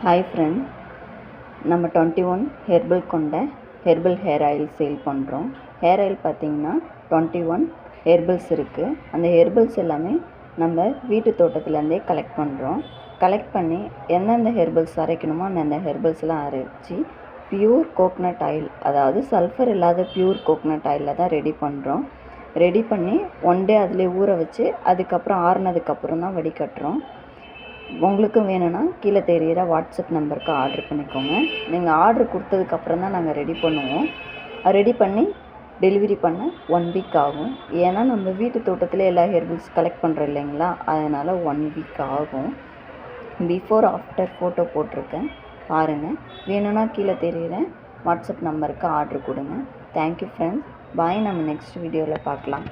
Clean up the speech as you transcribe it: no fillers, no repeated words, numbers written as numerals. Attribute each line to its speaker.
Speaker 1: Hi friend, நம்ம 21 herbal கொண்ட herbal hair oil sale பண்ணுறோம். ஹேர் ஆயில் பார்த்திங்கன்னா 21 ஹெர்பல்ஸ் இருக்குது. அந்த ஹெர்பல்ஸ் எல்லாமே நம்ம வீட்டு தோட்டத்துலேருந்தே கலெக்ட் பண்ணுறோம். கலெக்ட் பண்ணி எந்தெந்த ஹெர்பல்ஸ் அரைக்கணுமோ அந்தந்த ஹெர்பல்ஸ்லாம் அரைச்சி பியூர் கோக்னட் ஆயில், அதாவது சல்ஃபர் இல்லாத பியூர் கோக்னட் ஆயிலில் தான் ரெடி பண்ணுறோம். ரெடி பண்ணி 1 டே அதிலே ஊற வச்சு அதுக்கப்புறம் ஆறுனதுக்கப்புறம் தான் வடிகட்டுறோம். உங்களுக்கு வேணும்னா கீழே தெரிகிற வாட்ஸ்அப் நம்பருக்கு ஆர்டர் பண்ணிக்கோங்க. நீங்கள் ஆர்டர் கொடுத்ததுக்கப்புறம் தான் நாங்கள் ரெடி பண்ணுவோம். ரெடி பண்ணி டெலிவரி பண்ண 1 வீக் ஆகும். ஏன்னா நம்ம வீட்டு தோட்டத்தில் எல்லா ஹெர்பல்ஸ் கலெக்ட் பண்ணுறோம் இல்லைங்களா, அதனால் 1 வீக் ஆகும். பிஃபோர் ஆஃப்டர் ஃபோட்டோ போட்டிருக்கேன், பாருங்கள். வேணும்னா கீழே தெரிகிற வாட்ஸ்அப் நம்பருக்கு ஆர்டர் கொடுங்க. தேங்க்யூ ஃப்ரெண்ட்ஸ், பாய். நம்ம நெக்ஸ்ட் வீடியோவில் பார்க்கலாம்.